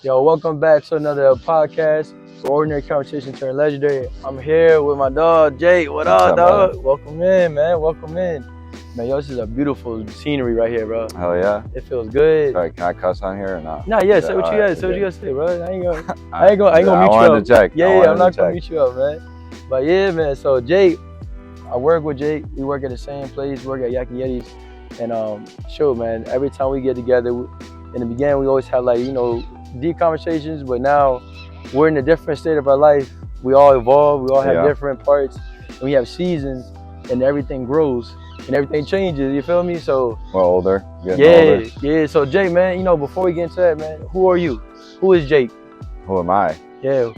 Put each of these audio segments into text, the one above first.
Yo, welcome back to another podcast, Ordinary Conversation Turned Legendary. I'm here with my dog, Jake. What What's up, up, dog? brother? Welcome in, man. Welcome in. Man, yo, this is a beautiful scenery right here, bro. Hell yeah. It feels good. Sorry, can I cuss on here or not? Nah, yeah, say what you got. Say what you got to say, bro. I ain't gonna mute you I up. wanted to check. Yeah, I'm not gonna mute you up, man. But yeah, man. So Jake, I work with Jake. We work at the same place. We work at Yak and Yetis. And sure, man. Every time we get together, in the beginning we always have deep conversations. But now we're in a different state of our life. We all evolve. We all have different parts. And we have seasons, and everything grows and everything changes. You feel me? So we're older. Older. Yeah. So Jake, man, before we get into that, man, who are you? Who is Jake? Who am I? Yeah.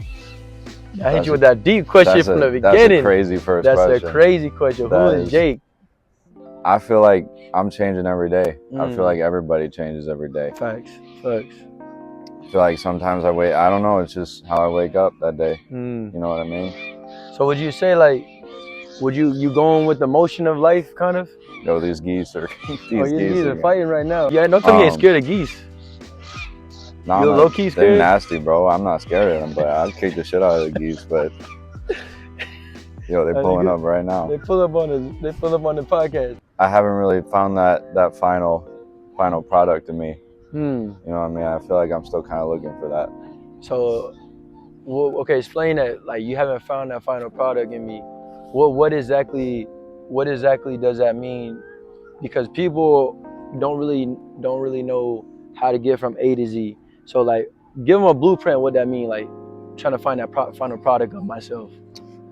I hit you with that deep question from the beginning. That's a crazy first question. That's a crazy question. Who is Jake? I feel like I'm changing every day. I feel like everybody changes every day. Facts. I feel like sometimes I don't know, it's just how I wake up that day. You know what I mean? So would you say, would you going with the motion of life, kind of? Yo, these geese are geese are fighting right now. Yeah, don't tell me you ain't scared of geese. Nah, you low-key scared? They're nasty, bro. I'm not scared of them, but I'd kick the shit out of the geese. But yo, they're pulling up right now. They pull up on the podcast. I haven't really found that final product in me. You know what I mean? I feel like I'm still kind of looking for that. So, okay, explain that. Like, you haven't found that final product in me. What exactly does that mean? Because people don't really know how to get from A to Z. So, like, give them a blueprint. What that mean? Like, trying to find that final product of myself.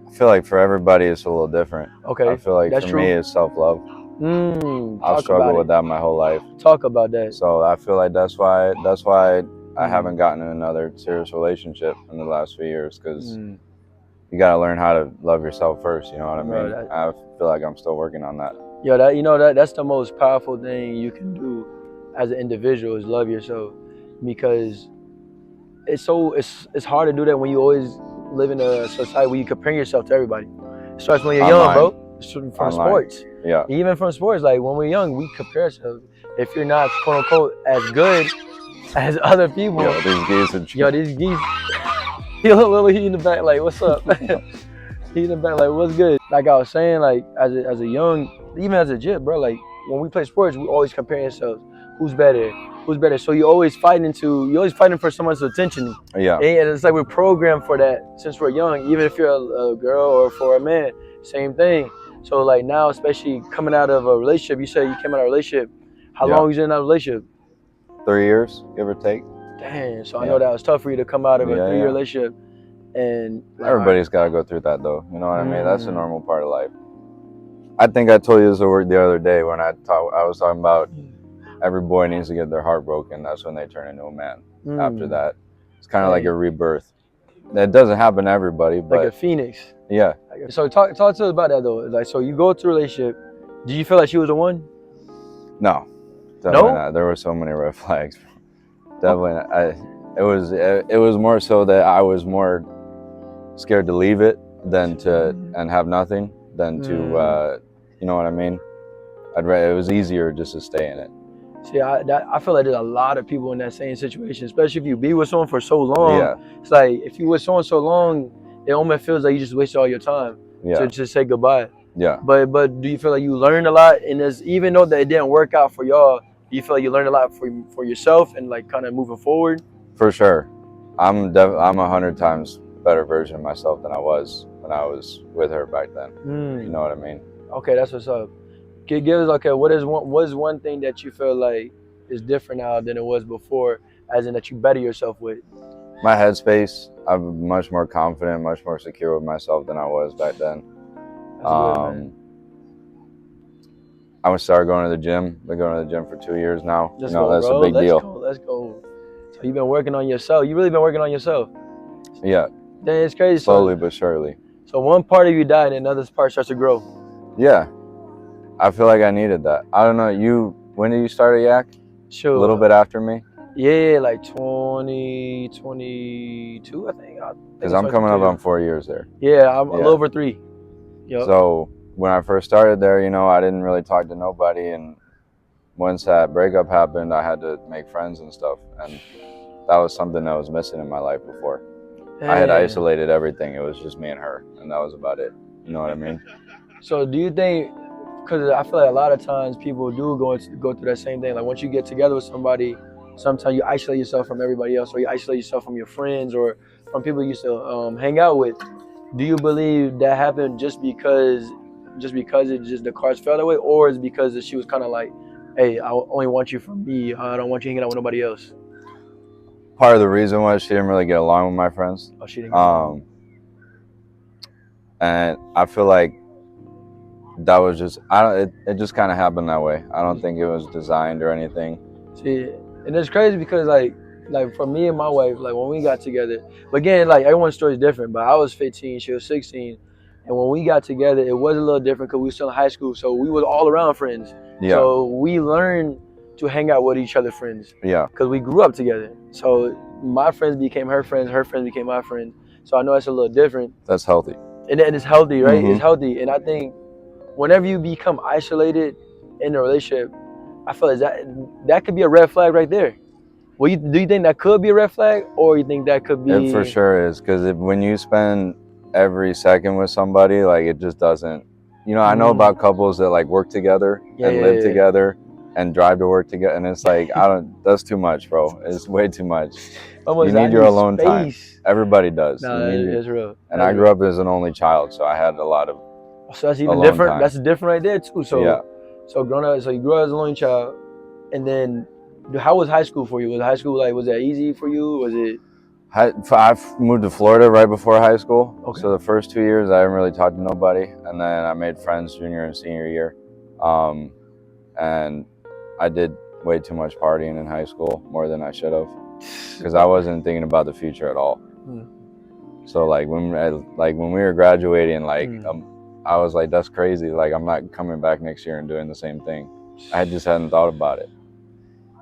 I feel like for everybody it's a little different. Okay, I feel like for me it's self-love. I've struggled with that my whole life. Talk about that. So I feel like that's why I haven't gotten in another serious relationship in the last few years, because you gotta learn how to love yourself first. You know what I mean? I feel like I'm still working on that. Yo, that's the most powerful thing you can do as an individual, is love yourself, because it's hard to do that when you always live in a society where you compare yourself to everybody. It starts when you're young, bro. From sports. Yeah. Even from sports, like when we're young, we compare ourselves. If you're not quote unquote as good as other people, these geese. He in the back, like, what's up? He in the back, like, what's good? Like I was saying, like as a young, even as a jit, bro, like when we play sports, we always compare ourselves. Who's better? So you're always fighting for someone's attention. Yeah. And it's like we're programmed for that since we're young. Even if you're a girl or for a man, same thing. So like now, especially coming out of a relationship, you said you came out of a relationship. How long was you in that relationship? 3 years, give or take. Damn. So I know that was tough for you to come out of a 3-year relationship. And everybody's got to go through that, though. You know what I mean? That's a normal part of life. I think I told you this word the other day when I was talking about every boy needs to get their heart broken. That's when they turn into a man. After that, it's kind of like a rebirth. That doesn't happen to everybody, but like a phoenix. Yeah. So talk to us about that, though. Like, so you go through a relationship. Did you feel like she was the one? No, definitely not. There were so many red flags. Definitely not. It was more so that I was more scared to leave it than and have nothing than to you know what I mean? It was easier just to stay in it. See, I feel like there's a lot of people in that same situation, especially if you be with someone for so long. Yeah. It's like if you with someone so long, it almost feels like you just wasted all your time to just say goodbye. Yeah. But do you feel like you learned a lot in this, even though that it didn't work out for y'all? Do you feel like you learned a lot for yourself and like kind of moving forward? For sure, I'm 100 times better version of myself than I was when I was with her back then. You know what I mean? Okay, that's what's up. Give us what is one thing that you feel like is different now than it was before, as in that you better yourself with? My headspace. I'm much more confident, much more secure with myself than I was back then. I would start going to the gym. Been going to the gym for 2 years now. That's a big deal. Let's go. So you've been working on yourself. You really been working on yourself. Yeah. Then it's crazy. Slowly but surely. So one part of you died and another part starts to grow. Yeah. I feel like I needed that. I don't know. When did you start at Yak? Sure. A little bit after me? Yeah, like 2022, I think. Because I'm coming up on 4 years there. Yeah, I'm a little over 3. Yep. So when I first started there, I didn't really talk to nobody. And once that breakup happened, I had to make friends and stuff. And that was something that was missing in my life before. I had isolated everything. It was just me and her, and that was about it. You know what I mean? So do you think, because I feel like a lot of times people do go through that same thing. Like once you get together with somebody, sometimes you isolate yourself from everybody else, or you isolate yourself from your friends or from people you used to hang out with. Do you believe that happened just because the cards fell that way, or is it because she was kind of like, hey, I only want you for me. I don't want you hanging out with nobody else. Part of the reason was she didn't really get along with my friends. Oh, she didn't get along. And I feel like that was just it just kind of happened that way. I don't think it was designed or anything. See, and it's crazy because like for me and my wife, like when we got together, but again, like everyone's story is different. But I was 15, she was 16, and when we got together, it was a little different because we were still in high school, so we were all around friends. Yeah. So we learned to hang out with each other's friends. Yeah. Because we grew up together. So my friends became her friends became my friends. So I know it's a little different. That's healthy. And it's healthy, right? Mm-hmm. It's healthy. And I think whenever you become isolated in a relationship, I feel like that could be a red flag right there. Well, do you think that could be a red flag, or you think that could be? It for sure is, because when you spend every second with somebody, like it just doesn't. You know, I know about couples that like work together and live together and drive to work together, and it's like that's too much, bro. It's way too much. You need your alone time. Everybody does. No, it's real. And I grew up as an only child, so I had a lot of. So that's even different. Time. That's different right there too. So yeah. So growing up, so you grew up as an only child, and then how was high school for you? Was high school was that easy for you? Was it? I moved to Florida right before high school. Okay. So the first 2 years I didn't really talk to nobody, and then I made friends junior and senior year, and I did way too much partying in high school, more than I should have, because I wasn't thinking about the future at all. So like when we were graduating, I was like, that's crazy. Like I'm not coming back next year and doing the same thing. I just hadn't thought about it.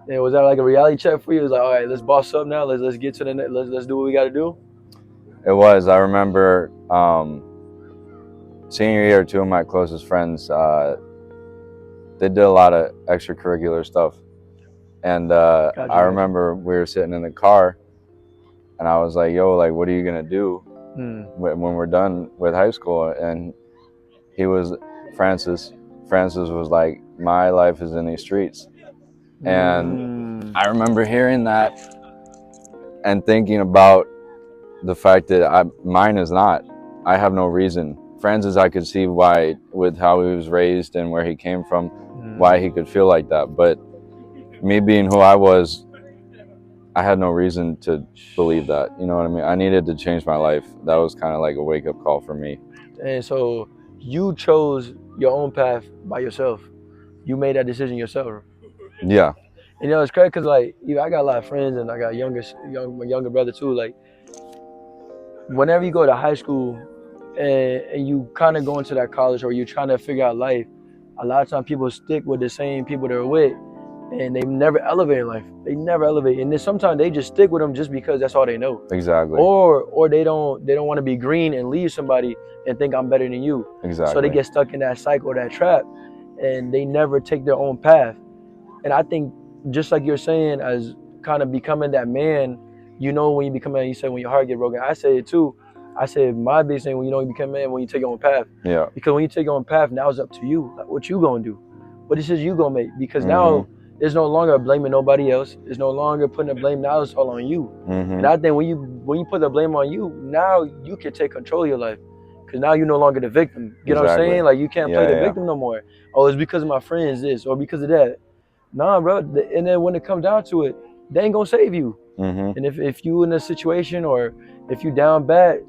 Yeah, was that like a reality check for you? It was like, all right, let's boss up now. Let's get to the next. Let's do what we got to do. It was. I remember senior year, two of my closest friends, they did a lot of extracurricular stuff, and I remember we were sitting in the car, and I was like, "Yo, like, what are you gonna do when we're done with high school?" And he was Francis. Francis was like, "My life is in these streets." And I remember hearing that and thinking about the fact that mine is not. I have no reason. Francis, I could see why, with how he was raised and where he came from, why he could feel like that. But me being who I was, I had no reason to believe that. You know what I mean? I needed to change my life. That was kind of like a wake-up call for me. And so you chose your own path by yourself. You made that decision yourself. Yeah. And it's crazy because like I got a lot of friends and I got my younger brother too. Like whenever you go to high school and you kind of go into that college or you're trying to figure out life, a lot of times people stick with the same people they're with and they never elevate in life. They never elevate. And then sometimes they just stick with them just because that's all they know. Exactly. Or they don't want to be green and leave somebody and think I'm better than you. Exactly. So they get stuck in that cycle, that trap, and they never take their own path. And I think just like you're saying, as kind of becoming that man, when you become a man, you say when your heart get broken. I say it too. I said my biggest thing when you become a man, when you take your own path. Yeah. Because when you take your own path, now it's up to you. Like, what you gonna do? What decisions you gonna make? Because now there's no longer blaming nobody else. There's no longer putting the blame. Now it's all on you. And I think when you put the blame on you, now you can take control of your life. Because now you're no longer the victim. You know what I'm saying? Like you can't play the victim no more. Oh, it's because of my friends this or because of that. Nah, bro. And then when it comes down to it, they ain't gonna save you. And if you in a situation or if you down bad,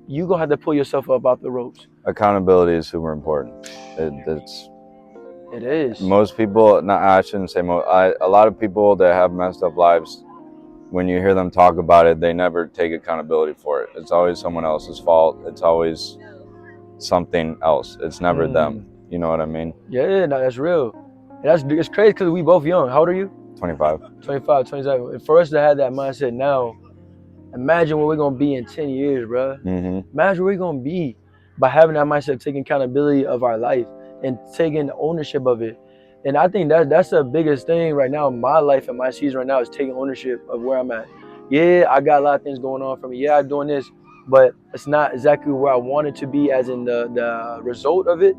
you gonna have to pull yourself up out the ropes. Accountability is super important. It is. Most people, I shouldn't say most. A lot of people that have messed up lives, when you hear them talk about it, they never take accountability for it. It's always someone else's fault. It's always something else. It's never them. You know what I mean? Yeah, no, that's real. And it's crazy because we both young. How old are you? 25. 25, 27. And for us to have that mindset now, imagine where we're going to be in 10 years, bro. Imagine where we're going to be by having that mindset, taking accountability of our life and taking ownership of it. And I think that's the biggest thing right now in my life and my season right now is taking ownership of where I'm at. yeah, I got a lot of things going on for me. Yeah, I'm doing this, but it's not exactly where I want it to be, as in the result of it.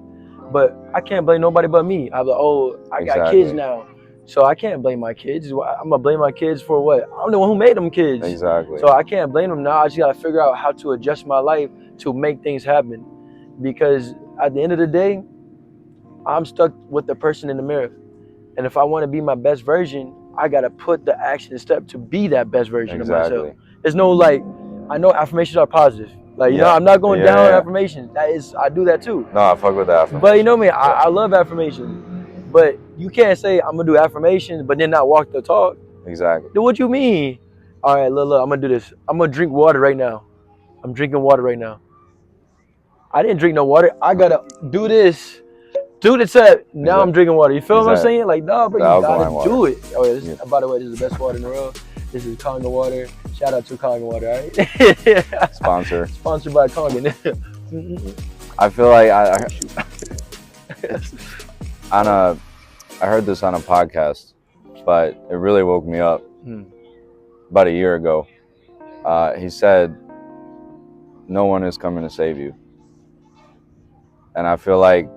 But I can't blame nobody but me. I'm like, oh, I got kids Exactly. now, so I can't blame my kids. I'm gonna blame my kids for what? I'm the one who made them kids. Exactly. So I can't blame them now. I just gotta figure out how to adjust my life to make things happen. Because at the end of the day, I'm stuck with the person in the mirror. And if I want to be my best version, I gotta put the action step to be that best version of myself. There's no like, I know affirmations are positive. Like, you know, I'm not going down on affirmations. That is, I do that too. No, I fuck with that. But you know me, I love affirmations. But you can't say I'm gonna do affirmations, but then not walk the talk. Exactly. Then what you mean? All right, look, I'm gonna do this. I'm gonna drink water right now. I'm drinking water right now. I didn't drink no water. I gotta do this. Do the step. Now I'm drinking water. You feel what I'm saying? Like, no, bro, you gotta do it. Oh, yeah, by the way, this is the best water in the world. This is Conga water. Shout out to Conga water, all right? Sponsor. Sponsored by Conga. I feel like I heard this on a podcast, but it really woke me up. About a year ago, he said, "No one is coming to save you," and I feel like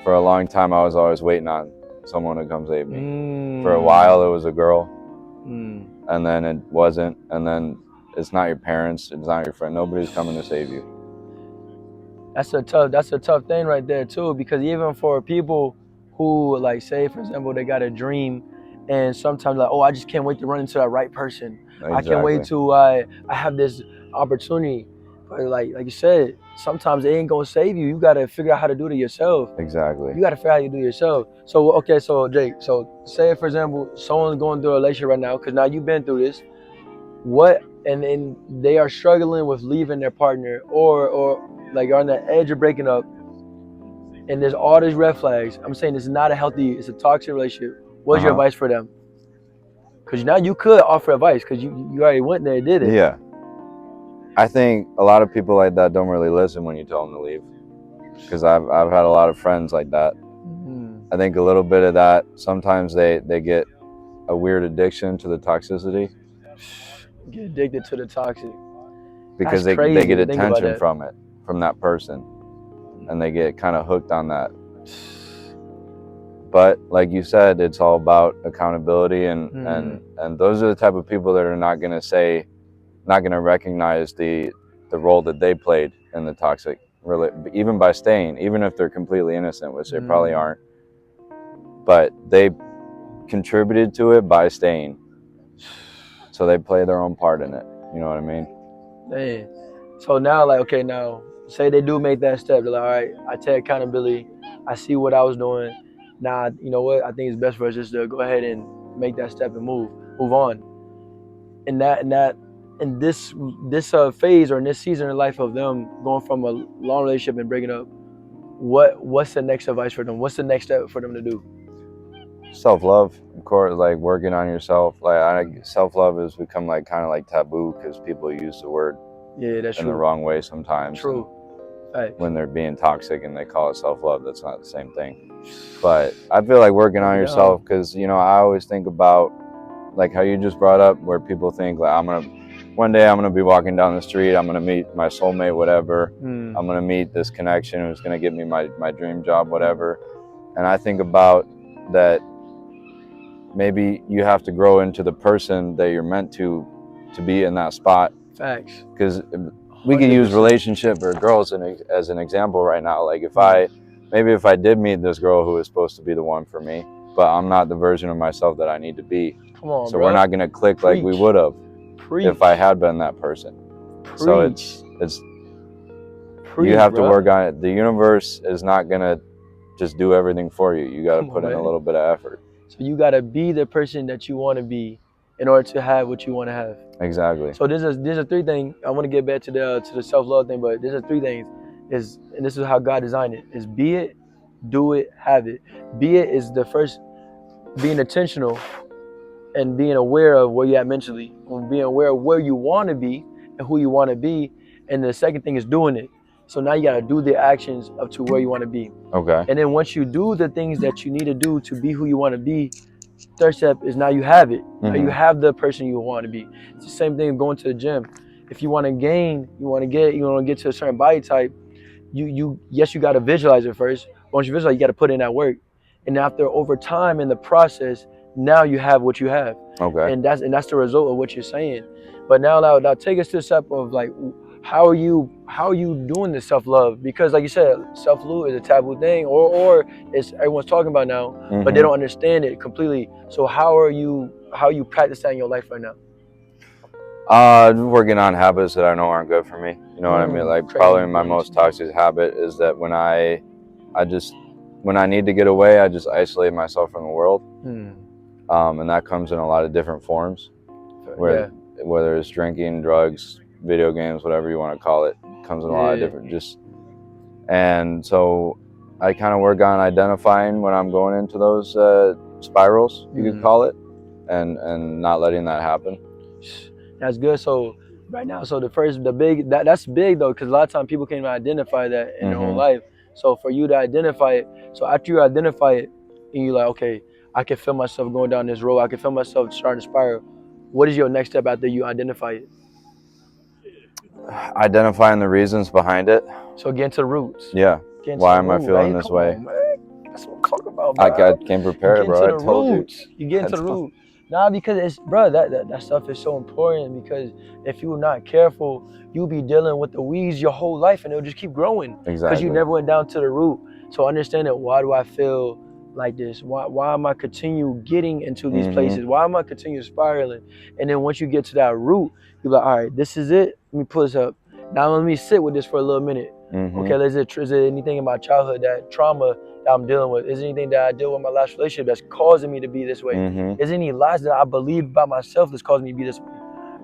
for a long time I was always waiting on someone to come save me. For a while it was a girl, and then it wasn't, and then it's not your parents, it's not your friend. Nobody's coming to save you. That's a tough thing right there too, because even for people who, like, say for example they got a dream, and sometimes like, oh, I just can't wait to run into that right person. Exactly. I can't wait to I have this opportunity. But like you said, sometimes it ain't gonna save you. You gotta figure out how to do it yourself. Exactly. You gotta figure out how you do it yourself. So okay, so Jake, so say for example someone's going through a relationship right now, because now you've been through this. What and they are struggling with leaving their partner, or like you're on the edge of breaking up, and there's all these red flags. I'm saying it's not a healthy, it's a toxic relationship. What's your advice for them? Because now you could offer advice, because you already went there and did it. Yeah. I think a lot of people like that don't really listen when you tell them to leave. Because I've had a lot of friends like that. I think a little bit of that, sometimes they get a weird addiction to the toxicity. Get addicted to the toxic. Because they get attention from it, from that person. And they get kind of hooked on that. But like you said, it's all about accountability, and those are the type of people that are not going to recognize the role that they played in the toxic, even by staying, even if they're completely innocent, which they probably aren't. But they contributed to it by staying. So they play their own part in it. You know what I mean? Hey. So now, like, okay, now, say they do make that step. They're like, all right, I take accountability. I see what I was doing. Now, you know what? I think it's best for us just to go ahead and make that step and move on. In this phase, or in this season in life of them going from a long relationship and breaking up, what's the next advice for them? What's the next step for them to do? Self-love, of course, like working on yourself. Like self-love has become like kind of like taboo, because people use the word in the wrong way sometimes. True. When they're being toxic and they call it self-love, that's not the same thing. But I feel like working on yourself, because you know, I always think about like how you just brought up, where people think like one day I'm gonna be walking down the street, I'm gonna meet my soulmate, whatever. I'm gonna meet this connection who's gonna give me my dream job, whatever. And I think about that maybe you have to grow into the person that you're meant to be in that spot. Facts. Because we can use relationship or girls as an example right now. Like if I did meet this girl who was supposed to be the one for me, but I'm not the version of myself that I need to be. Come on, so bro. We're not gonna click like we would have if I had been that person. So it's you have to work on it. The universe is not gonna just do everything for you. You gotta put in a little bit of effort. So you gotta be the person that you want to be in order to have what you want to have. Exactly. So there's a three thing. I want to get back to the self-love thing, but there's a three things. And this is how God designed it. Is be it, do it, have it. Be it is the first, being intentional and being aware of where you're at mentally, and being aware of where you want to be and who you want to be. And the second thing is doing it. So now you got to do the actions up to where you want to be. Okay. And then once you do the things that you need to do to be who you want to be, third step is now you have it. Now Mhm. you have the person you want to be. It's the same thing going to the gym. If you want to gain, you want to get to a certain body type. Yes, you got to visualize it first. Once you visualize, you got to put in that work. And after over time in the process, now you have what you have. Okay. And that's the result of what you're saying. But now take us to the step of like, how are you doing this self-love? Because like you said, self-love is a taboo thing, or it's everyone's talking about now, but they don't understand it completely. So how you practice that in your life right now? Working on habits that I know aren't good for me. You know what I mean? Like probably my most toxic habit is that when I need to get away, I just isolate myself from the world. And that comes in a lot of different forms, whether it's drinking, drugs, video games, whatever you want to call it, comes in a lot of different and so I kind of work on identifying when I'm going into those spirals, you could call it, and not letting that happen. That's good. So right now, so that's big though, because a lot of times people can't even identify that in their own life. So for you to identify it, so after you identify it, and you're like, okay, I can feel myself going down this road, I can feel myself starting to spiral. What is your next step after you identify it? Identifying the reasons behind it. So get into the roots. Yeah. Why am I feeling this way? That's what I'm talking about, bro. I came prepared, bro. I told you. You get into the root. Nah, because it's, bro, that stuff is so important, because if you're not careful, you'll be dealing with the weeds your whole life and it'll just keep growing. Exactly. Because you never went down to the root. So understand that, why do I feel like this? Why am I continue getting into these places? Why am I continue spiraling? And then once you get to that root, you're like, all right, this is it. Let me pull this up. Now let me sit with this for a little minute. Okay, is there anything in my childhood, that trauma that I'm dealing with? Is there anything that I deal with in my last relationship that's causing me to be this way? Is there any lies that I believe about myself that's causing me to be this way?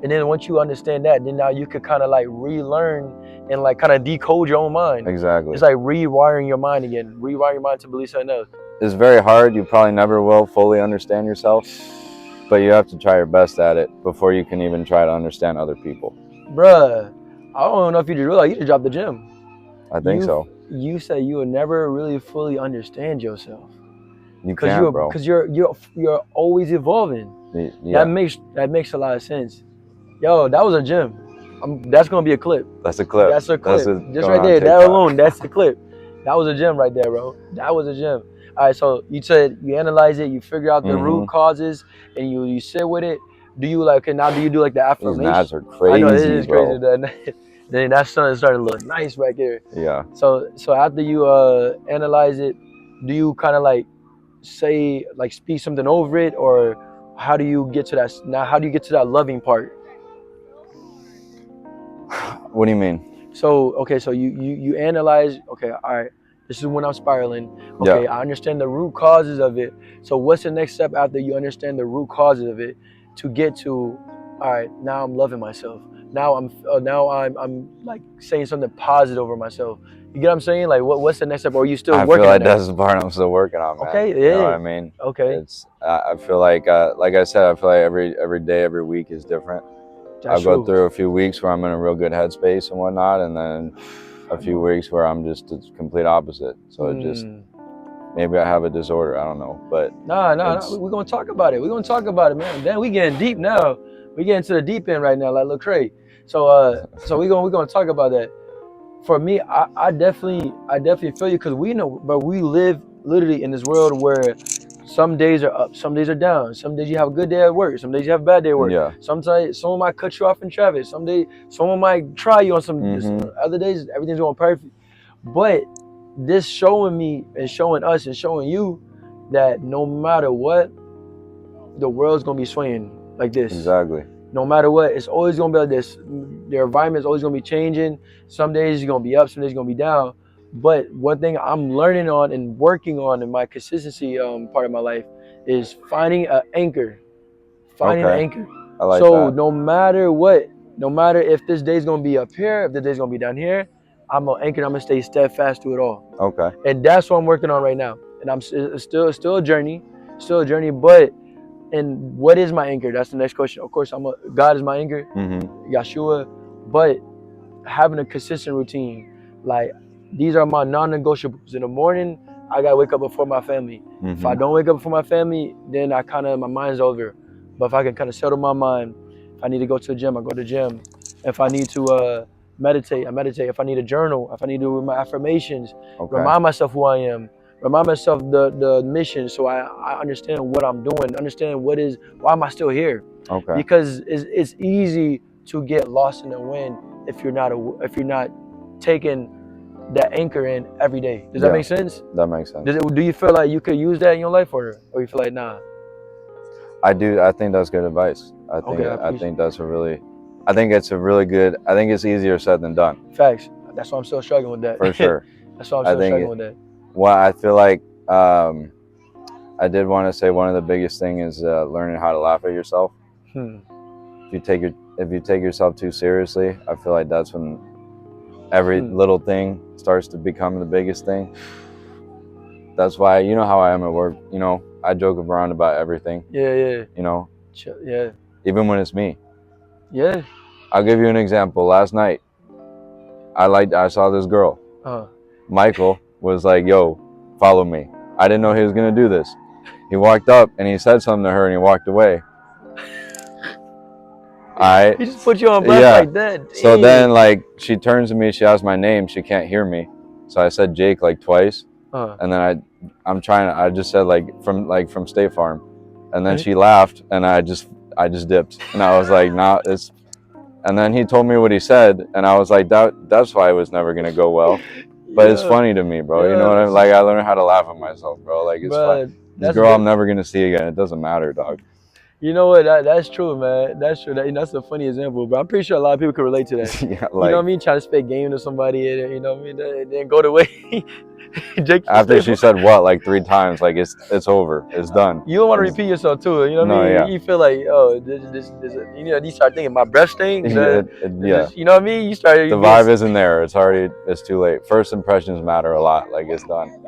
And then once you understand that, then now you could kind of like relearn and like kind of decode your own mind. Exactly. It's like rewiring your mind again, rewiring your mind to believe something else. It's very hard. You probably never will fully understand yourself, but you have to try your best at it before you can even try to understand other people. Bruh, I don't know if you just realize you just dropped the gym. I think so. You say you will never really fully understand yourself. You can't, bro. Because you're always evolving. Yeah. That makes a lot of sense. Yo, that was a gym. That's gonna be a clip. That's a clip. That's a clip. Just right there. That alone, that's the clip. That was a gym right there, bro. That was a gym. All right, so you said you analyze it, you figure out the root causes, and you sit with it. Do you like? Okay, now do you do like the affirmation? These nads are crazy. I know it is bro. crazy. Then that sun started to look nice back here. Yeah. So after you analyze it, do you kind of like say, like, speak something over it, or how do you get to that? Now, how do you get to that loving part? What do you mean? So okay, so you analyze. Okay, all right. This is when I'm spiraling. Okay, I understand the root causes of it. So what's the next step after you understand the root causes of it to get to, all right, now I'm loving myself. Now I'm like saying something positive over myself. You get what I'm saying? Like what's the next step? Or are you still working on that? I feel like that's the part I'm still working on, man. Okay, yeah. You know what I mean? Okay. I feel like I said, I feel like every day, every week is different. I'll go through a few weeks where I'm in a real good headspace and whatnot, and then a few weeks where I'm just the complete opposite. So it just, maybe I have a disorder, I don't know. But no, we're gonna talk about it. We're gonna talk about it, man. Then we getting deep now. We getting to the deep end right now, like Lecrae. So we're gonna talk about that. For me, I definitely feel you, because we know, but we live literally in this world where some days are up, some days are down. Some days you have a good day at work, some days you have a bad day at work. Yeah. Sometimes someone might cut you off in traffic. Some days someone might try you on some other days everything's going perfect. But this showing me and showing us and showing you that no matter what, the world's gonna be swinging like this. Exactly. No matter what, it's always gonna be like this. Their environment's always gonna be changing. Some days you're gonna be up, some days you're gonna be down. But one thing I'm learning on and working on in my consistency part of my life is finding an anchor. Finding an anchor. I like so that. No matter what, no matter if this day's gonna be up here, if the day's gonna be down here, I'm gonna anchor. I'm gonna stay steadfast to it all. Okay. And that's what I'm working on right now. And it's still a journey, But and what is my anchor? That's the next question. Of course, God is my anchor, Yeshua. But having a consistent routine, like these are my non-negotiables. In the morning, I gotta wake up before my family. If I don't wake up before my family, then my mind's over. But if I can kind of settle my mind, if I need to go to the gym, I go to the gym. If I need to meditate, I meditate. If I need a journal, if I need to do my affirmations, remind myself who I am, remind myself the mission, so I understand what I'm doing, understand why am I still here? Okay. Because it's easy to get lost in the wind if you're not taking that anchor in every day. Does that make sense? That makes sense. Do you feel like you could use that in your life, or you feel like nah? I do. I think that's good advice. I think it's a really good. I think it's easier said than done. Facts. That's why I'm still struggling with that. For sure. That's why I'm still struggling with that. Well, I feel like I did want to say one of the biggest things is learning how to laugh at yourself. If you take yourself too seriously, I feel like that's when every little thing starts to become the biggest thing. That's why, you know how I am at work, you know, I joke around about everything. Yeah. You know? Yeah. Even when it's me. Yeah. I'll give you an example. Last night, I saw this girl. Michael was like, yo, follow me. I didn't know he was going to do this. He walked up and he said something to her and he walked away. He just put you on blast like that. Dang. So then, like, she turns to me, she asks my name, she can't hear me. So I said Jake like twice. And then I just said from State Farm. And then she laughed and I just dipped. And I was like, nah, and then he told me what he said and I was like, that's why it was never gonna go well. But it's funny to me, bro. You know what I mean? Like, I learned how to laugh at myself, bro. Like, it's fun. This girl I'm never gonna see again. It doesn't matter, dog. You know what? That's true, man. That's true. That's a funny example, but I'm pretty sure a lot of people can relate to that. Yeah, you know what I mean? Try to spit game to somebody, and you know what I mean? And then go the way. Jake, after she said what like 3 times, like it's over, it's done. You don't want to repeat yourself too. You know what I mean? Yeah. You feel like, oh, this you know, you start thinking my breath stinks. Yeah. You know what I mean? You start. The vibe isn't there. It's too late. First impressions matter a lot. Like, it's done.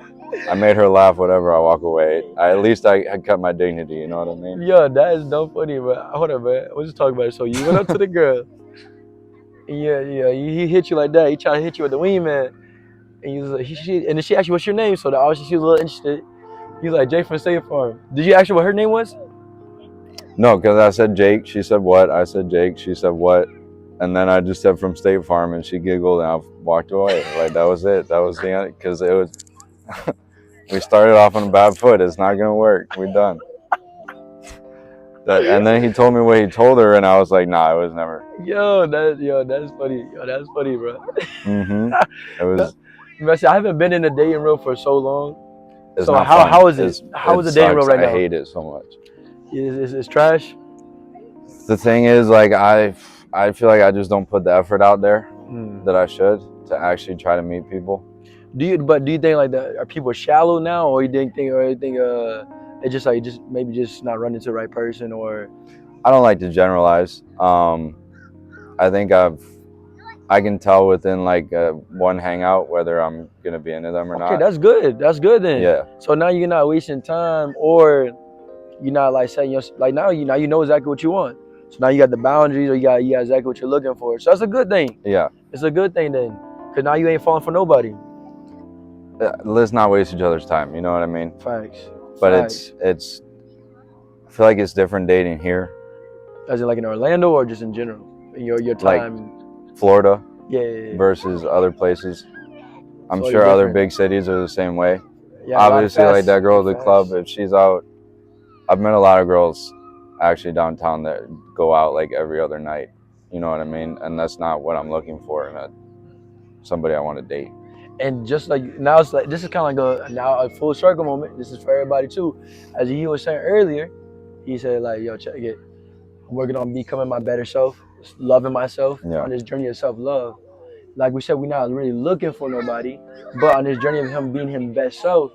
I made her laugh, whatever, I walk away. At least I kept my dignity, you know what I mean? Yeah, that is no funny, but hold on, man. We'll just talk about it. So you went up to the girl, and he hit you like that. He tried to hit you with the wingman, and he was like, and then she asked you what's your name. So obviously she was a little interested. He was like, Jake from State Farm. Did you ask her what her name was? No, because I said Jake. She said what? I said Jake. She said what? And then I just said from State Farm, and she giggled, and I walked away. Like, that was it. That was the end, because it was. We started off on a bad foot. It's not gonna work. We're done. And then he told me what he told her, and I was like, nah, it was never. That's funny. That's funny, bro. It was. I haven't been in a dating role for so long. So how is it? How is the dating role right now? I hate it so much. It's trash. The thing is, like, I feel like I just don't put the effort out there that I should to actually try to meet people. Do you think like that? Are people shallow now, or you think it's just like maybe not running to the right person, or? I don't like to generalize. I think I can tell within like one hangout whether I'm gonna be into them or not. Okay, that's good. That's good then. Yeah. So now you're not wasting time, or you're not like saying now you know exactly what you want. So now you got the boundaries, or you got exactly what you're looking for. So that's a good thing. Yeah. It's a good thing then, because now you ain't falling for nobody. Let's not waste each other's time. You know what I mean? Facts. But it's. I feel like it's different dating here. As in like in Orlando, or just in general? In your time. Like Florida. Yeah. Versus other places. I'm Florida's sure other different. big cities are the same way. Yeah, obviously, like that girl at the club, if she's out, I've met a lot of girls actually downtown that go out like every other night. You know what I mean? And that's not what I'm looking for in somebody I want to date. And just like now, it's like this is kind of like a full circle moment. This is for everybody too. As he was saying earlier, he said like, "Yo, check it. I'm working on becoming my better self, loving myself on this journey of self-love." Like we said, we're not really looking for nobody, but on this journey of him being his best self,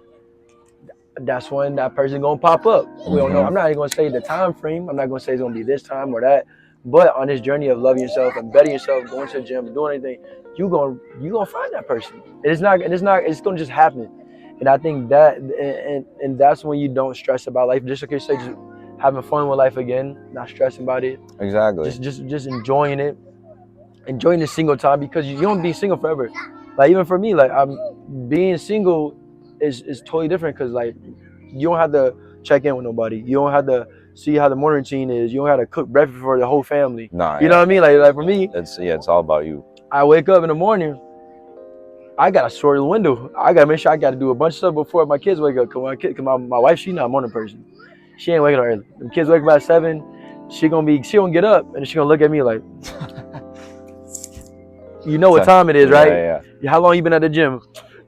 that's when that person gonna pop up. We don't know. I'm not even gonna say the time frame. I'm not gonna say it's gonna be this time or that. But on this journey of loving yourself and bettering yourself, going to the gym, doing anything, you gonna find that person. It's gonna just happen. And I think that and that's when you don't stress about life. Just like you say, just having fun with life again, not stressing about it. Exactly. Just enjoying it, enjoying the single time, because you don't be single forever. Like even for me, like I'm being single it's totally different because like you don't have to check in with nobody. You don't have to see how the morning routine is. You don't have to cook breakfast for the whole family. Nah, You know what I mean? Like for me, it's all about you. I wake up in the morning. I gotta sort the window. I gotta make sure I gotta do a bunch of stuff before my kids wake up. Cause my wife, she not a morning person. She ain't waking up early. The kids wake up at 7. She gonna get up and she gonna look at me like, you know what time it is, right? Yeah. How long you been at the gym?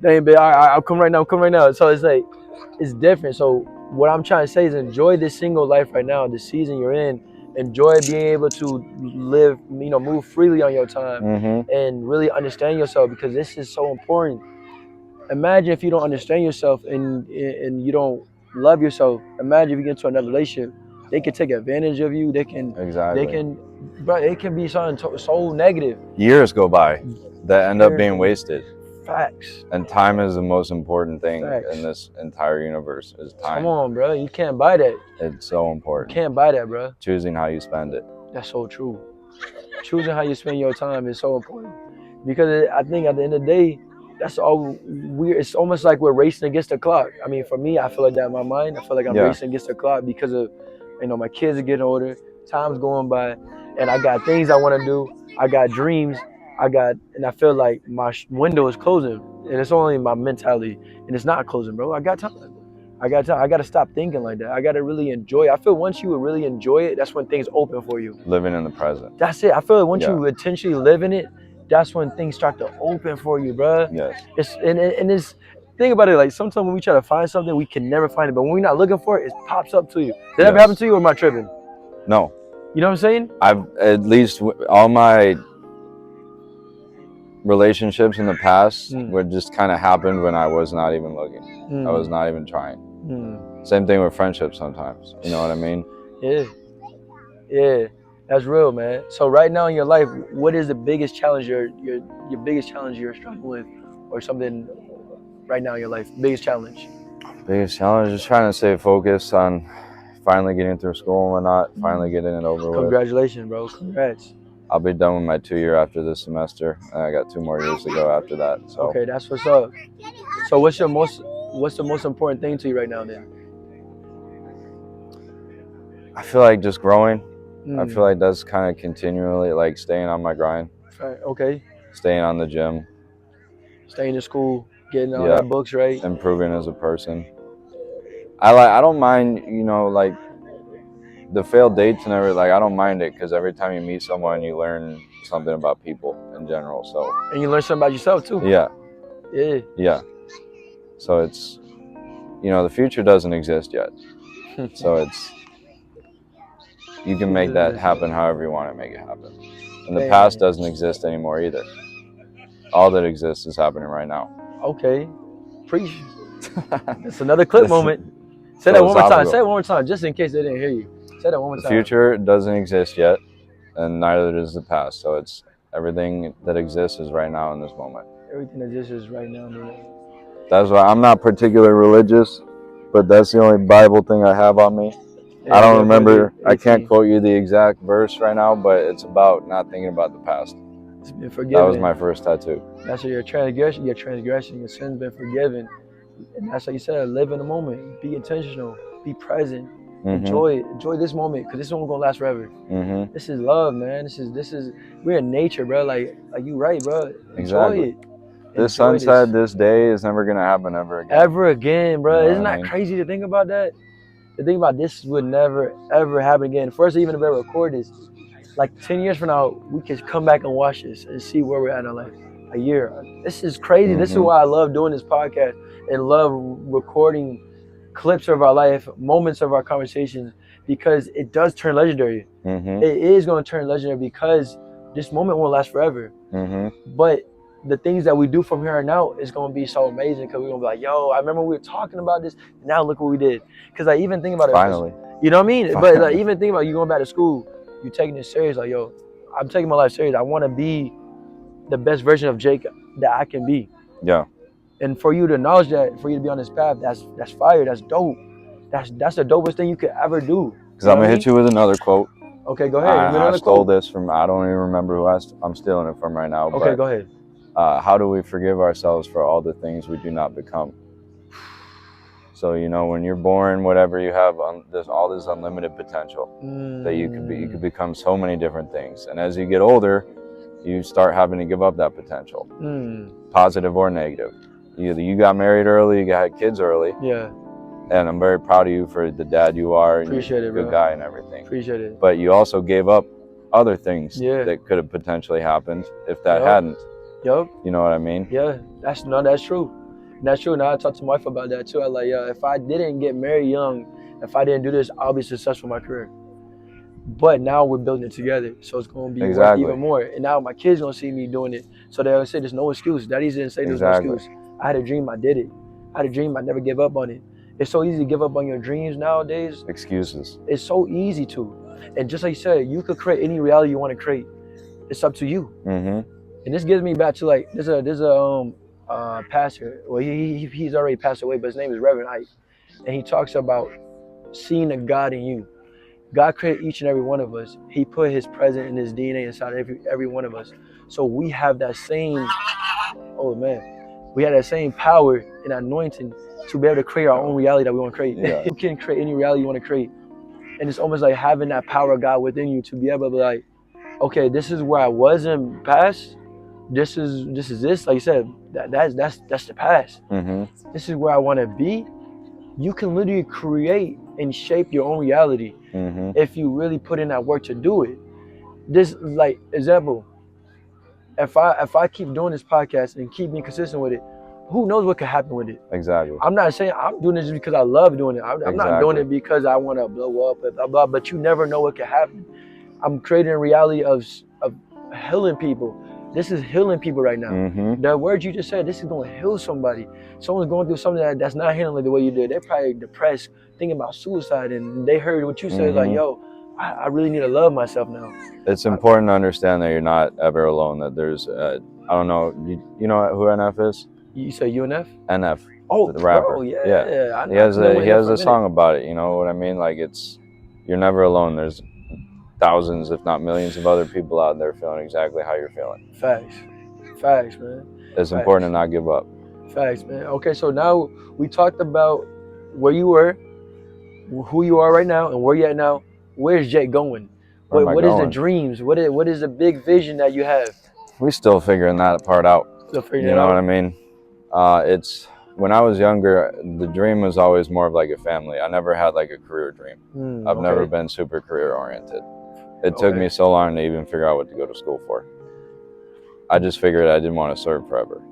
Dang, babe, I'll come right now. Come right now. So it's like, it's different. So what I'm trying to say is enjoy this single life right now, the season you're in. Enjoy being able to live, move freely on your time and really understand yourself because this is so important. Imagine if you don't understand yourself and you don't love yourself. Imagine if you get into another relationship, they can take advantage of you. They can, but it can be something so negative. Years go by that end up being wasted. Facts. And time is the most important thing in this entire universe. Is time. Come on, bro. You can't buy that. It's so important. You can't buy that, bro. Choosing how you spend it. That's so true. Choosing how you spend your time is so important because I think at the end of the day, that's all it's almost like we're racing against the clock. I mean, for me, I feel like that in my mind. I feel like I'm racing against the clock because of, my kids are getting older, time's going by, and I got things I want to do. I got dreams. And I feel like my window is closing, and it's only my mentality, and it's not closing, bro. I got time. I got to stop thinking like that. I got to really enjoy it. I feel once you really enjoy it, that's when things open for you. Living in the present. That's it. I feel like once you intentionally live in it, that's when things start to open for you, bro. Yes. It's think about it. Like sometimes when we try to find something, we can never find it. But when we're not looking for it, it pops up to you. Did that ever happen to you, or am I tripping? No. You know what I'm saying? I've at least all my relationships in the past would just kind of happen when I was not even looking. I was not even trying. Same thing with friendships sometimes. You know what I mean? Yeah, that's real, man. So right now in your life, what is the biggest challenge your biggest challenge you're struggling with, or something right now in your life? Biggest challenge is trying to stay focused on finally getting through school and whatnot. Finally getting it over with. Congratulations, bro. Congrats. I'll be done with my 2 year after this semester, and I got 2 more years to go after that. So okay, that's what's up. So what's the most important thing to you right now then? I feel like just growing. I feel like that's kind of continually like staying on my grind. Okay. Staying on the gym. Staying in school, getting all that books right. Improving as a person. I don't mind, like the failed dates and everything. Like I don't mind it because every time you meet someone, you learn something about people in general. So. And you learn something about yourself too. Yeah. Yeah. So it's, the future doesn't exist yet. So it's. You can make that happen however you want to make it happen. And the past doesn't exist anymore either. All that exists is happening right now. Okay. Preach. It's another clip moment. Say that one more time. Say it one more time, just in case they didn't hear you. Say that one more time. The future doesn't exist yet, and neither does the past. So it's everything that exists is right now in this moment. Everything that exists is right now. That's why I'm not particularly religious, but that's the only Bible thing I have on me. Yeah, I don't remember. I can't quote you the exact verse right now, but it's about not thinking about the past. It's been forgiven. That was my first tattoo. That's what your transgression, your sin's been forgiven. And that's how you said, live in the moment, be intentional, be present, enjoy this moment, because this is only gonna last forever. This is love, man. This is we're in nature, bro. Like you right, bro. Enjoy it. This sunset, this day is never gonna happen ever again. Ever again, bro. Isn't that crazy to think about that? To think about this would never ever happen again. First, even if I record this, like 10 years from now, we could come back and watch this and see where we're at in our life. A year. This is crazy. This is why I love doing this podcast and love recording clips of our life, moments of our conversations, because it does turn legendary. It is going to turn legendary because this moment won't last forever. But the things that we do from here on out is going to be so amazing because we're going to be like, yo, I remember we were talking about this. Now look what we did. Because I even think about it. Finally. You know what I mean? Finally. But like, even think about you going back to school, you taking this serious. Like, yo, I'm taking my life serious. I want to be the best version of Jake that I can be. Yeah. And for you to acknowledge that, for you to be on this path, that's fire. That's dope. That's the dopest thing you could ever do. Because I'm going to hit you with another quote. Okay, go ahead. I stole this from, I don't even remember who I'm stealing it from right now. Okay, go ahead. How do we forgive ourselves for all the things we do not become? So when you're born, whatever, you have all this unlimited potential that you could become so many different things. And as you get older, you start having to give up that potential, positive or negative. Either you got married early, you had kids early. Yeah. And I'm very proud of you for the dad you are. Appreciate it, good bro. Guy and everything. Appreciate it. But you also gave up other things that could have potentially happened if that hadn't. Yup. You know what I mean? Yeah, that's true. That's true. Now I talked to my wife about that too. I was like, if I didn't get married young, if I didn't do this, I'll be successful in my career. But now we're building it together, so it's going to be worth even more. And now my kids gonna see me doing it, so they'll say there's no excuse. Daddy didn't say there's no excuse. I had a dream, I did it. I had a dream, I never gave up on it. It's so easy to give up on your dreams nowadays. Excuses. It's so easy to. And just like you said, you could create any reality you want to create. It's up to you. And this gives me back to like there's a pastor. Well, he's already passed away, but his name is Reverend Ike, and he talks about seeing the God in you. God created each and every one of us. He put His presence and His DNA inside every one of us. So we have that same. Oh man, we have that same power and anointing to be able to create our own reality that we want to create. Yeah. You can create any reality you want to create. And it's almost like having that power of God within you to be able to be like, okay, this is where I was in past. This is like you said, that's the past. This is where I want to be. You can literally create and shape your own reality if you really put in that work to do it. This, like, example, if I keep doing this podcast and keep being consistent with it, who knows what could happen with it? Exactly. I'm not saying I'm doing this just because I love doing it. I'm not doing it because I want to blow up, blah, blah, but you never know what could happen. I'm creating a reality of healing people. This is healing people right now. The words you just said, this is going to heal somebody. Someone's going through something that's not healing the way you did. They're probably depressed, thinking about suicide, and they heard what you said, like, yo, I really need to love myself now. It's important to understand that you're not ever alone, that there's, I don't know, you know who NF is? You say UNF? NF. Oh, the rapper. Bro, yeah. He has a song about it, you know what I mean? Like, you're never alone. There's thousands, if not millions, of other people out there feeling exactly how you're feeling. Facts, man. It's important to not give up. Facts, man. Okay, so now we talked about where you were, who you are right now, and where you're at now. Where's Jake going? What is the dreams? What is the big vision that you have? We're still figuring that part out. You know what I mean? It's when I was younger, the dream was always more of like a family. I never had like a career dream. I've never been super career oriented. It took me so long to even figure out what to go to school for. I just figured I didn't want to serve forever.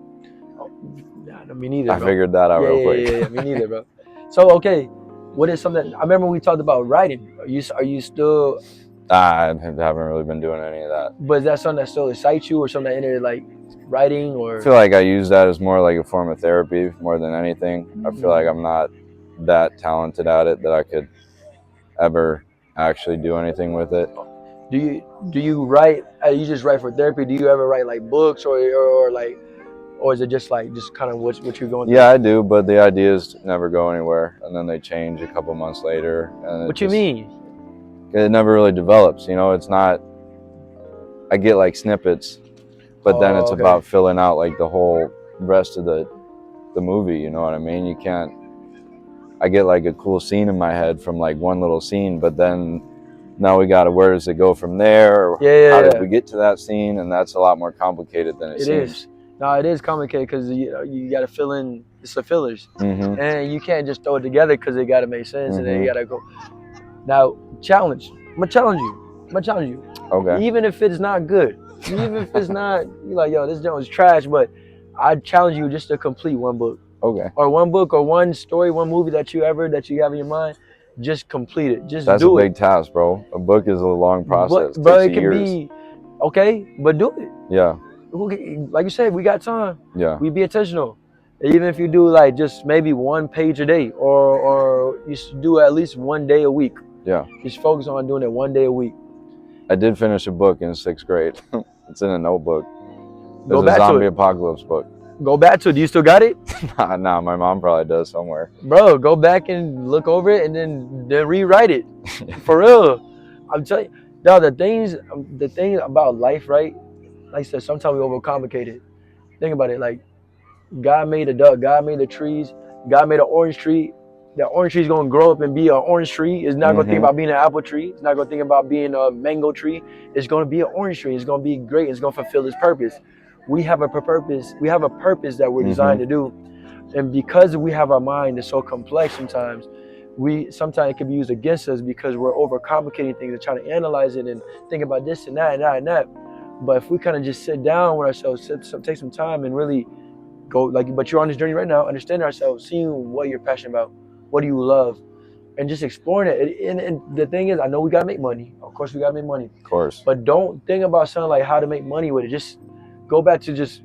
Me neither, bro. I figured that out real quick. Yeah, me neither, bro. So, okay, what is something, I remember we talked about writing. Are you still? I haven't really been doing any of that. But is that something that still excites you, or something that ended like writing, or? I feel like I use that as more like a form of therapy more than anything. I feel like I'm not that talented at it that I could ever actually do anything with it. Do you write? You just write for therapy? Do you ever write like books or is it just kind of what you're going through? Yeah, I do, but the ideas never go anywhere, and then they change a couple months later. And what you mean? It never really develops. You know, it's not. I get like snippets, but then it's about filling out like the whole rest of the movie. You know what I mean? You can't. I get like a cool scene in my head from like one little scene, but then now we got where does it go from there? Or how did we get to that scene? And that's a lot more complicated than it seems. No, it is complicated because you got to fill in. It's the fillers, and you can't just throw it together because it got to make sense, and then you got to go. Now, challenge. I'm gonna challenge you. Okay. Even if it's not good, even if it's not, you're like, yo, this joint was trash, but I challenge you just to complete one book. Okay. Or one book, or one story, one movie that you have in your mind. Just complete it. That's a big task, bro. A book is a long process. But it can be okay, but do it. Yeah. Like you said, we got time. Yeah. We be intentional. Even if you do like just maybe 1 page a day, or you should do at least 1 day a week. Yeah. Just focus on doing it 1 day a week. I did finish a book in 6th grade. It's in a notebook. There's a zombie apocalypse book. Go back to it. Do you still got it? Nah, my mom probably does somewhere. Bro, go back and look over it and then rewrite it. For real. I'm telling you. No, the thing about life, right? Like I said, sometimes we overcomplicate it. Think about it. Like, God made a duck. God made the trees. God made an orange tree. that orange tree is gonna grow up and be an orange tree. It's not gonna think Mhm. about being an apple tree. It's not gonna think about being a mango tree. It's gonna be an orange tree. It's gonna be great. It's gonna fulfill its purpose. We have a purpose. We have a purpose that we're designed Mhm. to do, and because we have our mind is so complex sometimes, sometimes it can be used against us because we're overcomplicating things and trying to analyze it and think about this and that and that and that. But if we kind of just sit down with ourselves, take some time and really go like, but you're on this journey right now, understanding ourselves, seeing what you're passionate about, what do you love, and just exploring it. And the thing is, I know we gotta make money. Of course, we gotta make money, Of course. but don't think about something like how to make money with it. Just go back to just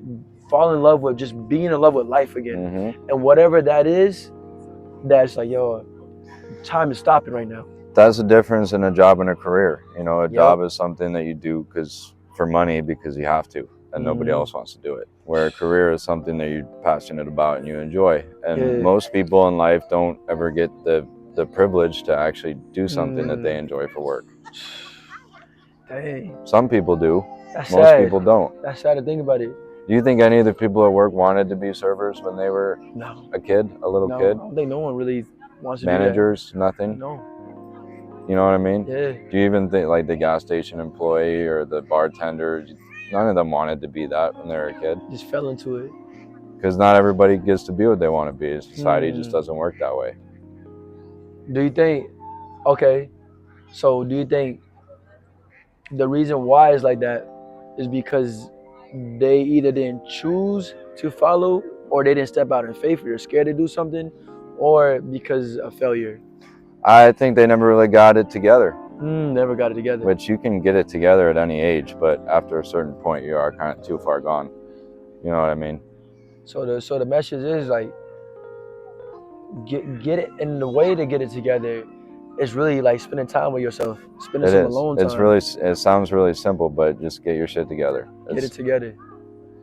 fall in love with just being in love with life again, and whatever that is, that's like, yo, time is stopping right now. That's the difference in a job and a career. You know, a Yep. job is something that you do for money because you have to, and nobody Mhm. else wants to do it. Where a career is something that you're passionate about and you enjoy. And Yeah. most people in life don't ever get the privilege to actually do something that they enjoy for work. Dang, Some people do. that's Most sad. people don't. That's sad to think about it. Do you think any of the people at work wanted to be servers when they were No, a kid, a little no, I kid? don't think no one really wants to Managers, do nothing. that. No, You know what I mean? yeah, Do you even think like the gas station employee or the bartender? None of them wanted to be that when they were a kid. just fell into it. Because not everybody gets to be what they want to be. Society just Mm. doesn't work that way. Do you think? Okay, so do you think the reason why it's like that is because they either didn't choose to follow, or they didn't step out in faith, or they're scared to do something, or because of failure? I think they never really got it together. Never got it together. Which you can get it together at any age, but after a certain point, you are kind of too far gone. You know what I mean? So the message is like, get it, and the way to get it together is really like spending time with yourself, spending some alone time. It's really. It sounds really simple, but just get your shit together. Get it together.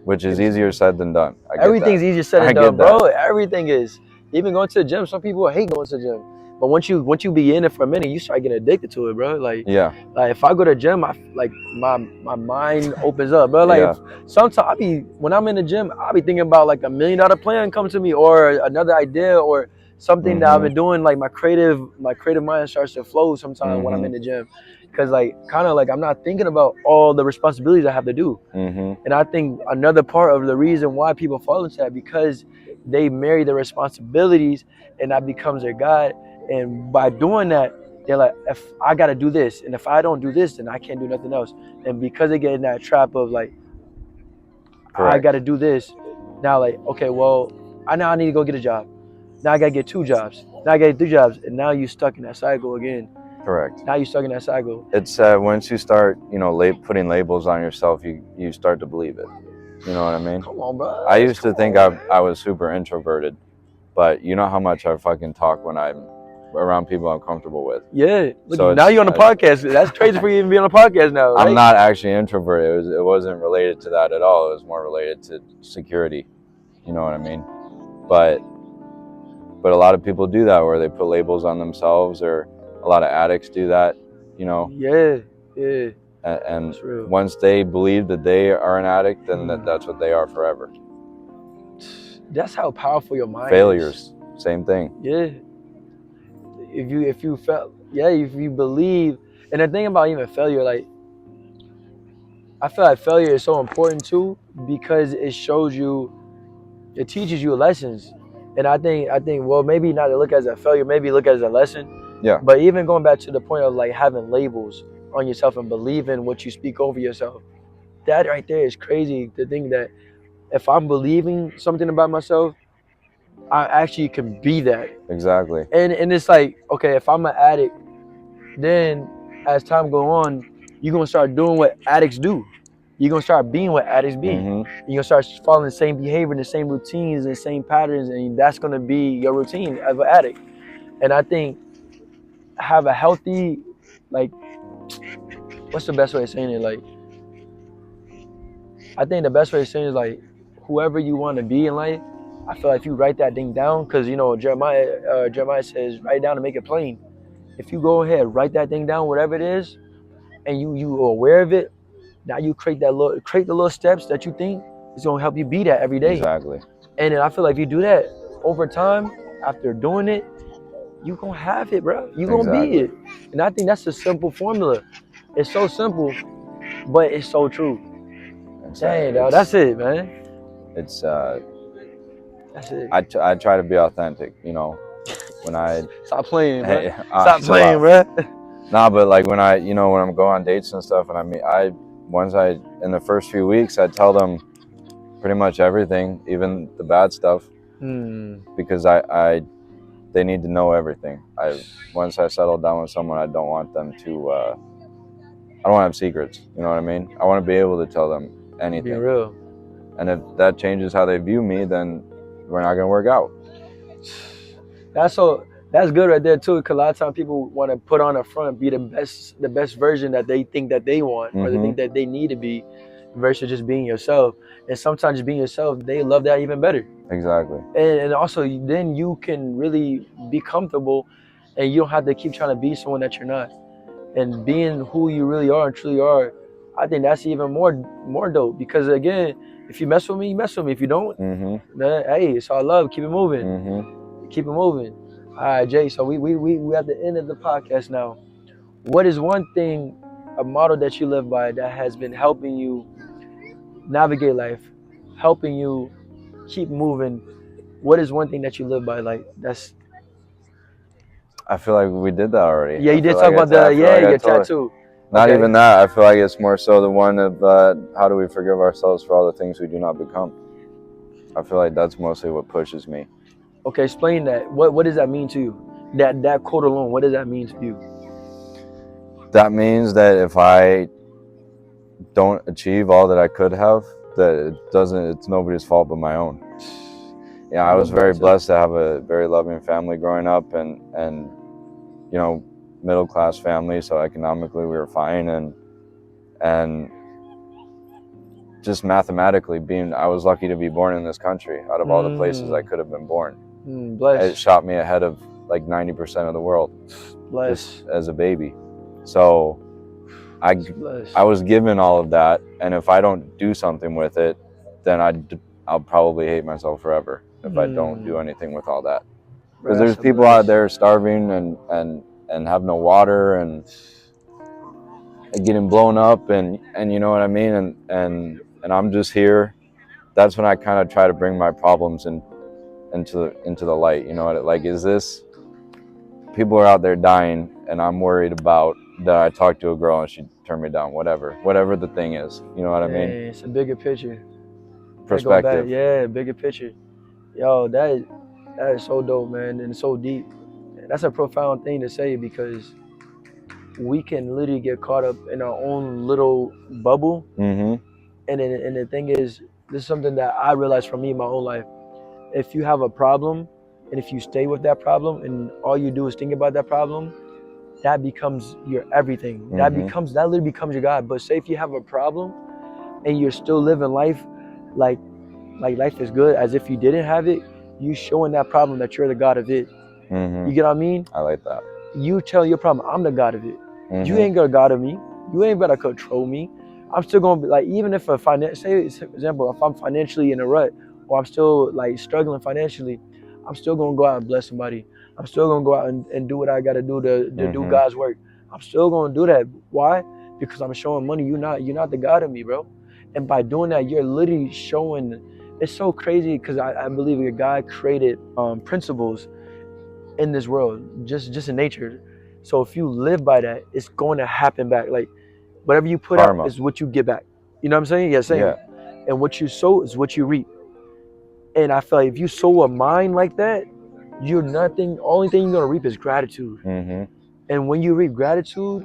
Which is easier said than done. Everything's easier said than done, bro. Everything is. Even going to the gym, some people hate going to the gym. But once you be in it for a minute, you start getting addicted to it, bro. Like, yeah. Like if I go to the gym, my mind opens up, bro. Like sometimes when I'm in the gym, I'll be thinking about like $1 million plan come to me, or another idea, or something that I've been doing. Like my creative mind starts to flow sometimes when I'm in the gym, because like kind of like I'm not thinking about all the responsibilities I have to do. And I think another part of the reason why people fall into that, because they marry the responsibilities and that becomes their God. And by doing that, they're like, if I got to do this, and if I don't do this, then I can't do nothing else. And because they get in that trap of like, I got to do this, now like, okay, well, I need to go get a job. Now I got to get 2 jobs. Now I got 3 jobs. And now you're stuck in that cycle again. Correct. Now you're stuck in that cycle. It's once you start, putting labels on yourself, you start to believe it. You know what I mean? Come on, bro. I used to think I was super introverted, but you know how much I fucking talk when I'm around people I'm comfortable with. Yeah. Look, so now you're on the podcast. That's crazy for you to even be on a podcast now, right? I'm not actually introverted. It wasn't related to that at all. It was more related to security. You know what I mean? But a lot of people do that, where they put labels on themselves, or a lot of addicts do that, Yeah. And once they believe that they are an addict, then that's what they are forever. That's how powerful your mind Failures, same thing. Yeah. If you believe, and the thing about even failure, like, I feel like failure is so important too, because it teaches you lessons. And I think, well, maybe not to look as a failure, maybe look as a lesson. Yeah. But even going back to the point of like having labels on yourself and believing what you speak over yourself, that right there is crazy, to think that if I'm believing something about myself, I actually can be that. Exactly. And it's like, okay, if I'm an addict, then as time go on, you're gonna start doing what addicts do. You're gonna start being what addicts be. You're gonna start following the same behavior, the same routines, the same patterns, and that's gonna be your routine as an addict. And I think have a healthy, like, what's the best way of saying it? Like, I think the best way of saying it is like, whoever you want to be in life, I feel like if you write that thing down, because Jeremiah says, write it down and make it plain. If you go ahead, write that thing down, whatever it is, and you are aware of it, now you create the little steps that you think is gonna help you be that every day. Exactly. And then I feel like if you do that over time, after doing it, you gonna have it, bro. You gonna be it. And I think that's a simple formula. It's so simple, but it's so true. Dang, dog, that's it, man. It's that's it. I try to be authentic, you know. When I stop playing, bro. Hey, stop playing, bro. Nah, but like when I'm going on dates and stuff, and in the first few weeks, I tell them pretty much everything, even the bad stuff, because they need to know everything. Once I settle down with someone, I don't want them to. I don't want to have secrets. You know what I mean? I want to be able to tell them anything. Be real. And if that changes how they view me, then we're not gonna work out. That's good right there too, because a lot of times people want to put on a front, be the best version that they think that they want, or they think that they need to be, versus just being yourself. And sometimes just being yourself, they love that even better. Exactly. And also then you can really be comfortable, and you don't have to keep trying to be someone that you're not. And being who you really are and truly are, I think that's even more dope. Because again, if you mess with me, you mess with me. If you don't, then hey, it's all love. Keep it moving. Keep it moving. All right, Jay. So we at the end of the podcast now. What is one thing, a motto that you live by that has been helping you navigate life, helping you keep moving? What is one thing that you live by? Like that's. I feel like we did that already. Yeah, you did talk about your tattoo. Not even that. I feel like it's more so the one of how do we forgive ourselves for all the things we do not become. I feel like that's mostly what pushes me. Okay, explain that. What does that mean to you? That quote alone, what does that mean to you? That means that if I don't achieve all that I could have, that it's nobody's fault but my own. Yeah, I was very blessed to have a very loving family growing up, and you know, middle class family, so economically we were fine, and just mathematically I was lucky to be born in this country. Out of all the places I could have been born, it shot me ahead of like 90% of the world, just as a baby. So I was given all of that, and if I don't do something with it, then I'll probably hate myself forever if I don't do anything with all that. Because there's people out there starving and have no water and getting blown up, and you know what I mean, and I'm just here. That's when I kind of try to bring my problems into the light. You know what? Like, is this people are out there dying, and I'm worried about that I talked to a girl and she turned me down. Whatever the thing is. You know what I mean? It's a bigger picture. Perspective. Yeah, bigger picture. Yo, that is so dope, man, and so deep. That's a profound thing to say, because we can literally get caught up in our own little bubble. And the thing is, this is something that I realized for me in my own life. If you have a problem, and if you stay with that problem, and all you do is think about that problem, that becomes your everything. That literally becomes your God. But say if you have a problem, and you're still living life like life is good, as if you didn't have it, you showing that problem that you're the God of it. You get what I mean? I like that. You tell your problem, I'm the God of it. You ain't got a God of me. You ain't gonna control me. I'm still gonna be like, even if say for example, if I'm financially in a rut, or I'm still like struggling financially, I'm still gonna go out and bless somebody. I'm still gonna go out and do what I gotta do to do God's work. I'm still gonna do that. Why? Because I'm showing money. You're not the God of me, bro. And by doing that, you're literally showing. It's so crazy, because I believe that God created principles in this world, just in nature. So if you live by that, it's going to happen back. Like whatever you put out is what you get back. You know what I'm saying? Yeah, same. Yeah. And what you sow is what you reap. And I feel like if you sow a mind like that, you're nothing. Only thing you're gonna reap is gratitude. And when you reap gratitude,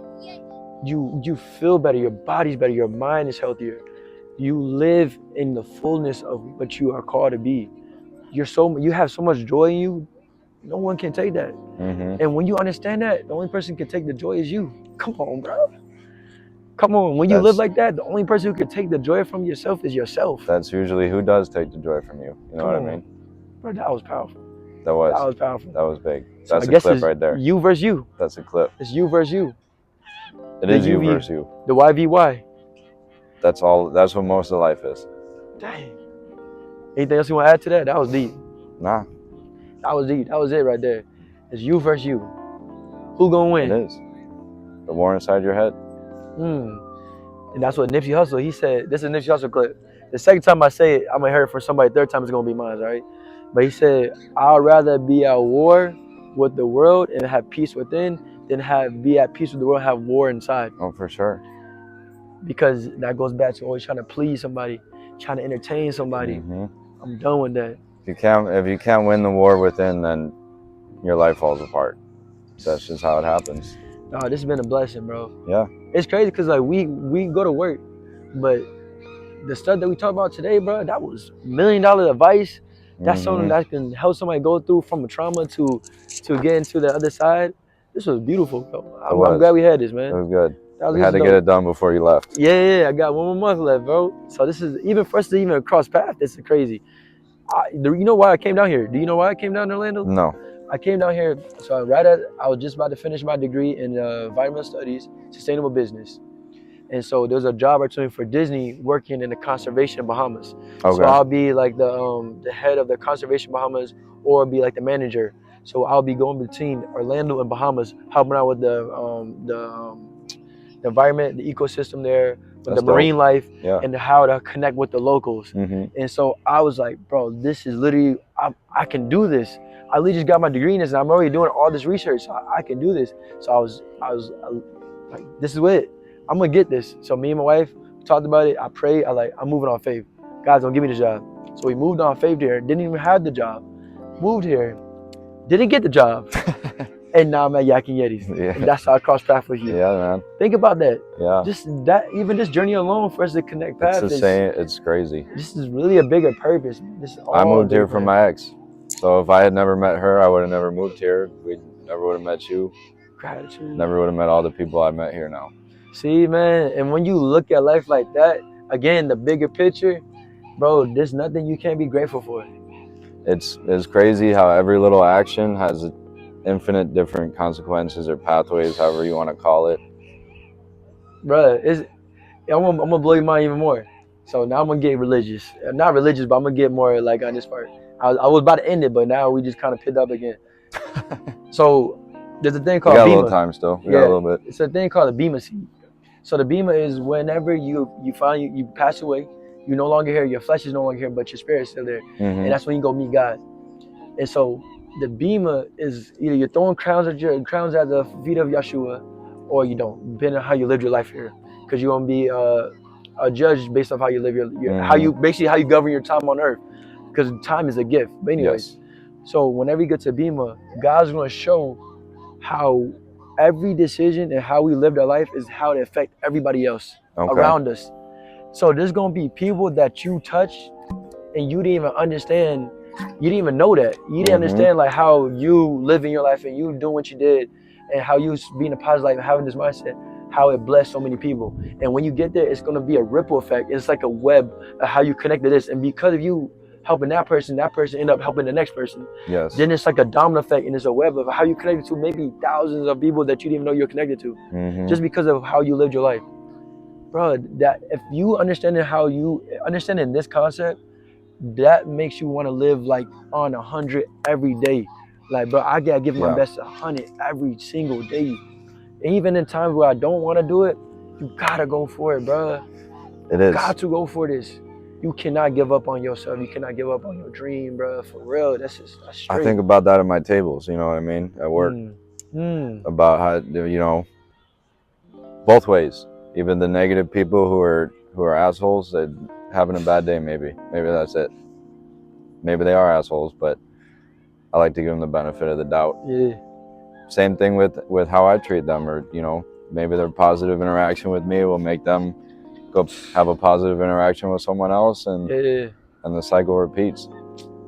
you feel better. Your body's better. Your mind is healthier. You live in the fullness of what you are called to be. You have so much joy in you. No one can take that. And when you understand that, the only person can take the joy is you. Come on, bro. Come on. When you live like that, the only person who can take the joy from yourself is yourself. That's usually who does take the joy from you. You know what I mean? Bro, that was powerful. That was powerful. That was big. So that's a clip right there. You versus you. That's a clip. It's you versus you. It is you versus you. The YVY. That's all. That's what most of life is. Dang. Anything else you want to add to that? That was deep. Nah. That was deep. That was it right there. It's you versus you. Who gonna win? It is. The war inside your head. And that's what Nipsey Hussle, he said, this is a Nipsey Hussle clip. The second time I say it, I'm gonna hear it from somebody. Third time it's gonna be mine, right? But he said, I'd rather be at war with the world and have peace within than be at peace with the world and have war inside. Oh, for sure. Because that goes back to always trying to please somebody, trying to entertain somebody. I'm done with that. If you can't win the war within, then your life falls apart. That's just how it happens. Oh, this has been a blessing, bro. Yeah. It's crazy because like we go to work, but the stuff that we talked about today, bro, that was $1 million advice. That's something that can help somebody go through from a trauma to get into the other side. This was beautiful, bro. I'm glad we had this, man. It was good. We had to get it done before you left. Yeah, I got 1 more month left, bro. So this is, even for us to even cross paths, this is crazy. You know why I came down here? Do you know why I came down to Orlando? No. I came down here, so I was just about to finish my degree in environmental studies, sustainable business. And so there's a job opportunity for Disney working in the conservation in Bahamas. Okay. So I'll be like the head of the conservation Bahamas, or be like the manager. So I'll be going between Orlando and Bahamas, helping out with the environment, the ecosystem there, with the marine life, and how to connect with the locals. And so I was like, bro, this is literally, I can do this. I literally just got my degree in this, and I'm already doing all this research, so I can do this. So I was like, this is it. I'm gonna get this. So me and my wife talked about it. I prayed. I'm moving on faith. God's gonna give me the job. So we moved on faith here. Didn't even have the job. Moved here. Didn't get the job. And now I'm at Yak and Yetis. And that's how I crossed paths with you. Yeah, man. Think about that. Yeah. Even this journey alone for us to connect paths. It's crazy. This is really a bigger purpose. I moved here from my ex. So if I had never met her, I would have never moved here. We never would have met you. Gratitude. Never would have met all the people I met here now. See, man, and when you look at life like that, again, the bigger picture, bro, there's nothing you can't be grateful for. It's crazy how every little action has infinite different consequences or pathways, however you want to call it. Bro, I'm gonna blow your mind even more. So now I'm gonna get religious. Not religious, but I'm gonna get more like on this part. I was about to end it, but now we just kind of picked up again. So there's a thing called Bima. We got a little time still. We got a little bit. It's a thing called a Bima seed. So the Bima is whenever you find you pass away, you're no longer here, your flesh is no longer here, but your spirit is still there. And that's when you go meet God. And so the Bima is either you're throwing crowns at the feet of Yeshua, or you don't, depending on how you live your life here. Because you're gonna be a judge based off how you live your how you govern your time on earth. Because time is a gift. But anyways, so whenever you get to Bima, God's gonna show how every decision and how we live our life is how it affects everybody else around us. So there's gonna be people that you touch and you didn't even understand, you didn't even know that. You didn't understand like how you living your life and you doing what you did and how you being a positive life and having this mindset, how it blessed so many people. And when you get there, it's gonna be a ripple effect. It's like a web of how you connect to this. And because of you helping that person end up helping the next person. Yes. Then it's like a domino effect, and it's a web of how you connected to maybe thousands of people that you didn't even know you're connected to, just because of how you lived your life, bro. That if you understanding this concept, that makes you want to live like on 100 every day. Like, bro, I gotta give my best 100 every single day, and even in times where I don't want to do it, you gotta go for it, bro. It is. Got to go for this. You cannot give up on yourself. You cannot give up on your dream, bro. For real, that's straight. I think about that at my tables, you know what I mean? At work. About how, both ways. Even the negative people who are assholes, they're having a bad day maybe. Maybe that's it. Maybe they are assholes, but I like to give them the benefit of the doubt. Yeah. Same thing with how I treat them, or, maybe their positive interaction with me will make them go have a positive interaction with someone else, and the cycle repeats.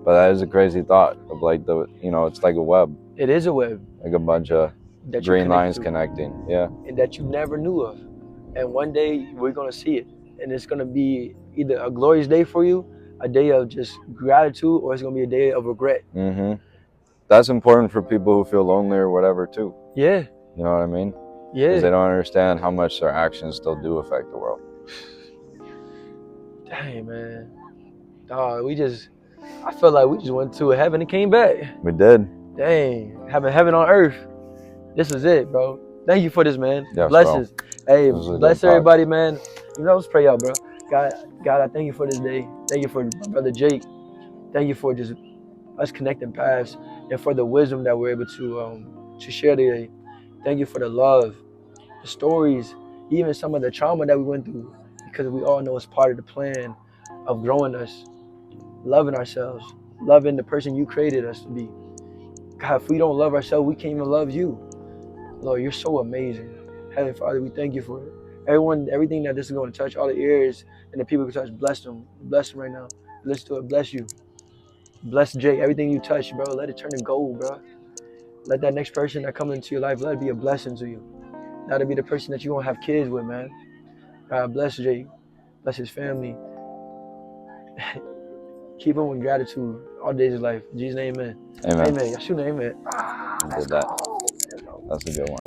But that is a crazy thought of like it's like a web. It is a web. Like a bunch of green lines connecting. Yeah. And that you never knew of. And one day we're gonna see it. And it's gonna be either a glorious day for you, a day of just gratitude, or it's gonna be a day of regret. That's important for people who feel lonely or whatever too. Yeah. You know what I mean? Yeah. Because they don't understand how much their actions still do affect the world. Dang, man. Dog, I felt like we just went to heaven and came back. We did. Dang, having heaven on earth. This is it, bro. Thank you for this, man. Yes, Blessings. Hey, this bless everybody, man. You know, let's pray out, bro. God, I thank you for this day. Thank you for my brother Jake. Thank you for just us connecting paths and for the wisdom that we're able to share today. Thank you for the love, the stories, even some of the trauma that we went through, because we all know it's part of the plan of growing us, loving ourselves, loving the person you created us to be. God, if we don't love ourselves, we can't even love you. Lord, you're so amazing. Heavenly Father, we thank you for it. Everything that this is going to touch, all the ears and the people who touch, bless them. Bless them right now. Listen to it. Bless you. Bless Jake. Everything you touch, bro, let it turn to gold, bro. Let that next person that comes into your life, let it be a blessing to you. Let it be the person that you won't have kids with, man. God bless Jake. Bless his family. Keep him with gratitude all days of life. In Jesus' name, amen. Amen. Amen. Y'all shoot an amen. I did that. That's a good one.